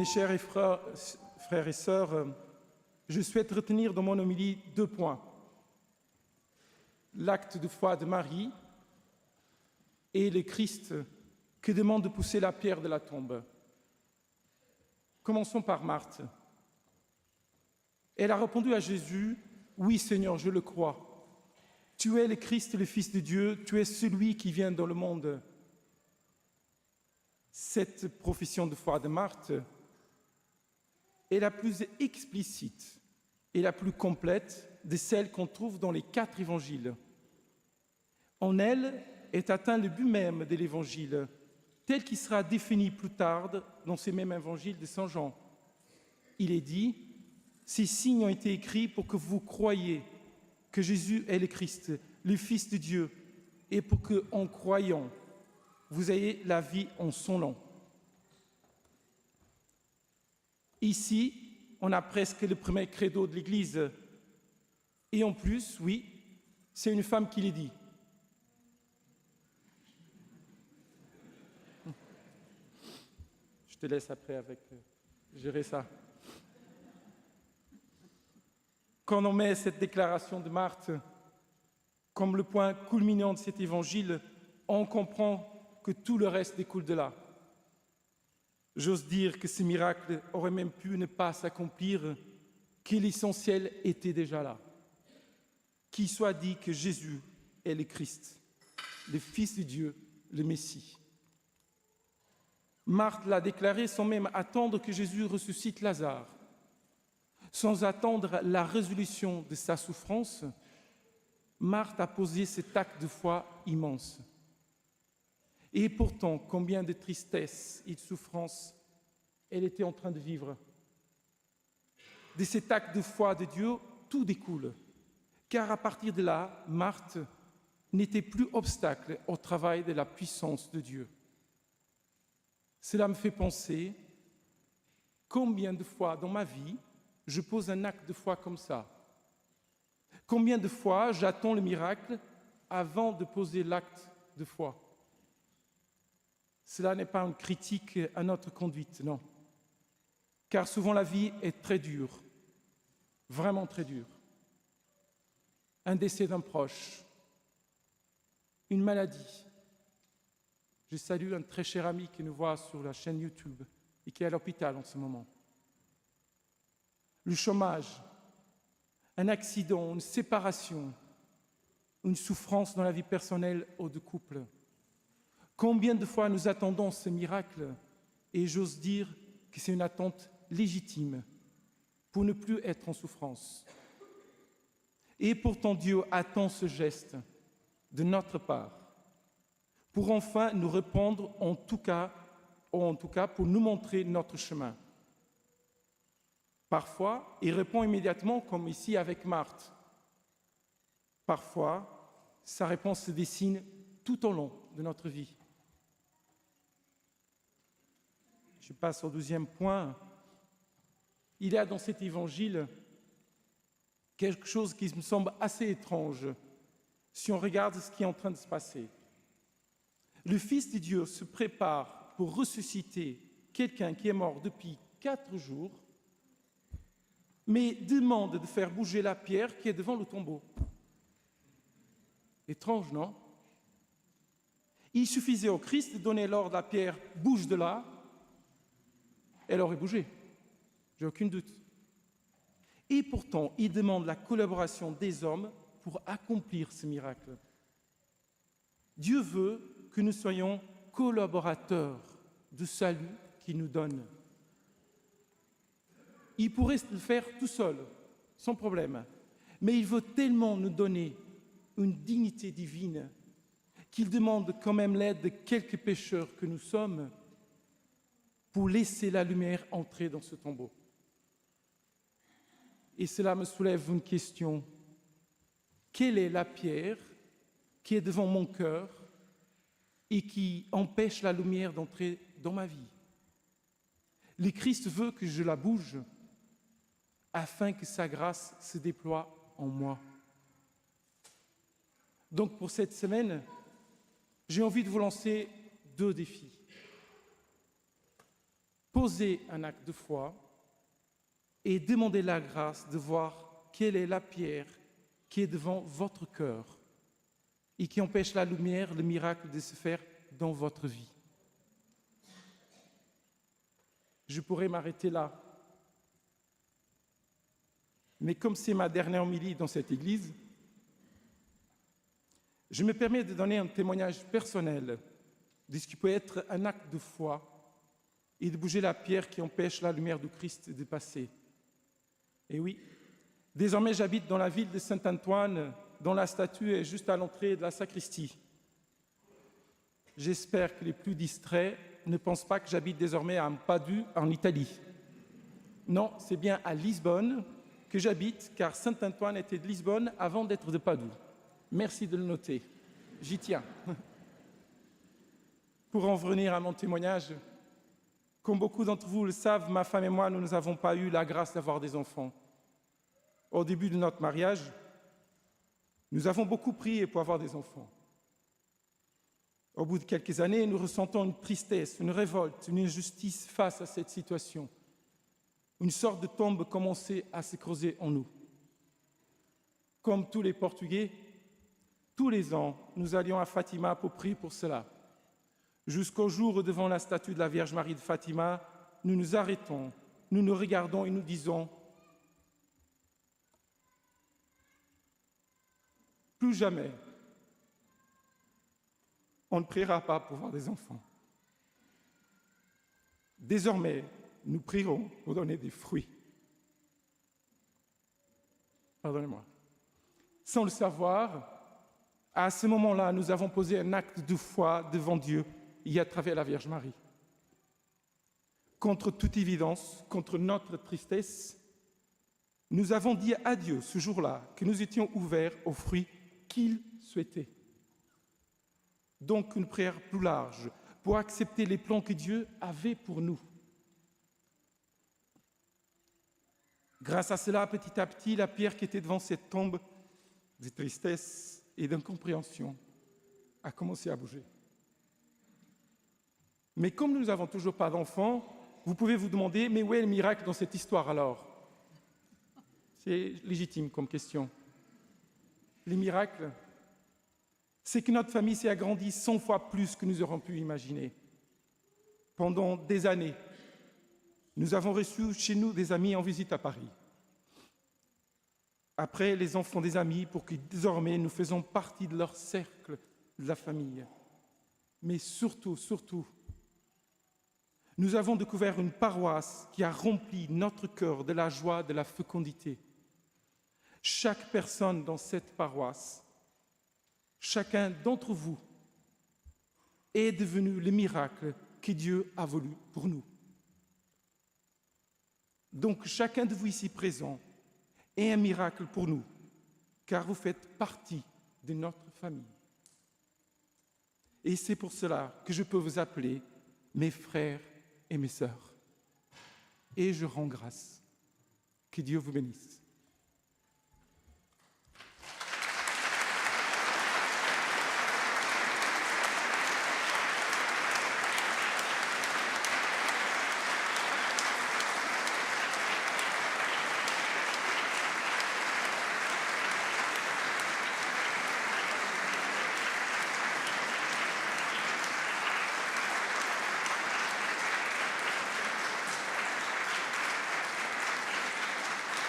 chers frères et sœurs, je souhaite retenir dans mon homélie 2 points. L'acte de foi de Marie et le Christ qui demande de pousser la pierre de la tombe. Commençons par Marthe. Elle a répondu à Jésus, « Oui Seigneur, je le crois. Tu es le Christ, le Fils de Dieu, tu es celui qui vient dans le monde. » Cette profession de foi de Marthe est la plus explicite et la plus complète de celles qu'on trouve dans les 4 évangiles. En elle est atteint le but même de l'évangile, tel qu'il sera défini plus tard dans ce même évangile de Saint Jean. Il est dit, « Ces signes ont été écrits pour que vous croyiez que Jésus est le Christ, le Fils de Dieu, et pour que, en croyant, vous ayez la vie en son nom. » Ici, on a presque le premier credo de l'Église. Et en plus, oui, c'est une femme qui le dit. Je te laisse après gérer ça. Quand on met cette déclaration de Marthe comme le point culminant de cet évangile, on comprend que tout le reste découle de là. J'ose dire que ce miracle aurait même pu ne pas s'accomplir, que l'essentiel était déjà là. Qu'il soit dit que Jésus est le Christ, le Fils de Dieu, le Messie. Marthe l'a déclaré sans même attendre que Jésus ressuscite Lazare. Sans attendre la résolution de sa souffrance, Marthe a posé cet acte de foi immense. Et pourtant, combien de tristesse et de souffrance elle était en train de vivre. De cet acte de foi de Dieu, tout découle. Car à partir de là, Marthe n'était plus obstacle au travail de la puissance de Dieu. Cela me fait penser combien de fois dans ma vie je pose un acte de foi comme ça. Combien de fois j'attends le miracle avant de poser l'acte de foi. Cela n'est pas une critique à notre conduite, non. Car souvent la vie est très dure, vraiment très dure. Un décès d'un proche, une maladie. Je salue un très cher ami qui nous voit sur la chaîne YouTube et qui est à l'hôpital en ce moment. Le chômage, un accident, une séparation, une souffrance dans la vie personnelle ou de couple. Combien de fois nous attendons ce miracle et j'ose dire que c'est une attente légitime pour ne plus être en souffrance. Et pourtant Dieu attend ce geste de notre part pour enfin nous répondre en tout cas pour nous montrer notre chemin. Parfois, il répond immédiatement comme ici avec Marthe. Parfois, sa réponse se dessine tout au long de notre vie. Je passe au 2e point. Il y a dans cet évangile quelque chose qui me semble assez étrange si on regarde ce qui est en train de se passer. Le Fils de Dieu se prépare pour ressusciter quelqu'un qui est mort depuis 4 jours, mais demande de faire bouger la pierre qui est devant le tombeau. Étrange, non? Il suffisait au Christ de donner l'ordre à la pierre « bouge de là », elle aurait bougé, j'ai aucun doute. Et pourtant, il demande la collaboration des hommes pour accomplir ce miracle. Dieu veut que nous soyons collaborateurs du salut qu'il nous donne. Il pourrait le faire tout seul, sans problème, mais il veut tellement nous donner une dignité divine qu'il demande quand même l'aide de quelques pécheurs que nous sommes pour laisser la lumière entrer dans ce tombeau. Et cela me soulève une question. Quelle est la pierre qui est devant mon cœur et qui empêche la lumière d'entrer dans ma vie? Le Christ veut que je la bouge afin que sa grâce se déploie en moi. Donc pour cette semaine, j'ai envie de vous lancer 2 défis. posez un acte de foi et demandez la grâce de voir quelle est la pierre qui est devant votre cœur et qui empêche la lumière, le miracle de se faire dans votre vie. Je pourrais m'arrêter là. Mais comme c'est ma dernière homélie dans cette église, je me permets de donner un témoignage personnel de ce qui peut être un acte de foi et de bouger la pierre qui empêche la lumière du Christ de passer. Et oui, désormais j'habite dans la ville de Saint-Antoine, dont la statue est juste à l'entrée de la sacristie. J'espère que les plus distraits ne pensent pas que j'habite désormais à Padoue, en Italie. Non, c'est bien à Lisbonne que j'habite, car Saint-Antoine était de Lisbonne avant d'être de Padoue. Merci de le noter, j'y tiens. Pour en revenir à mon témoignage, comme beaucoup d'entre vous le savent, ma femme et moi, nous n'avons pas eu la grâce d'avoir des enfants. Au début de notre mariage, nous avons beaucoup prié pour avoir des enfants. Au bout de quelques années, nous ressentons une tristesse, une révolte, une injustice face à cette situation. Une sorte de tombe commençait à se creuser en nous. Comme tous les Portugais, tous les ans, nous allions à Fatima pour prier pour cela. Jusqu'au jour où, devant la statue de la Vierge Marie de Fatima, nous nous arrêtons, nous nous regardons et nous disons « Plus jamais, on ne priera pas pour avoir des enfants. Désormais, nous prierons pour donner des fruits. » Pardonnez-moi. Sans le savoir, à ce moment-là, nous avons posé un acte de foi devant Dieu et à travers la Vierge Marie. Contre toute évidence, contre notre tristesse, nous avons dit à Dieu ce jour-là que nous étions ouverts aux fruits qu'il souhaitait. Donc une prière plus large pour accepter les plans que Dieu avait pour nous. Grâce à cela, petit à petit, la pierre qui était devant cette tombe de tristesse et d'incompréhension a commencé à bouger. Mais comme nous n'avons toujours pas d'enfants, vous pouvez vous demander, mais où est le miracle dans cette histoire alors? C'est légitime comme question. Le miracle, c'est que notre famille s'est agrandie 100 fois plus que nous aurions pu imaginer. Pendant des années, nous avons reçu chez nous des amis en visite à Paris. Après, les enfants des amis, pour que désormais nous faisons partie de leur cercle de la famille. Mais surtout, nous avons découvert une paroisse qui a rempli notre cœur de la joie, de la fécondité. Chaque personne dans cette paroisse, chacun d'entre vous, est devenu le miracle que Dieu a voulu pour nous. Donc chacun de vous ici présent est un miracle pour nous, car vous faites partie de notre famille. Et c'est pour cela que je peux vous appeler mes frères et mes sœurs. Et je rends grâce. Que Dieu vous bénisse.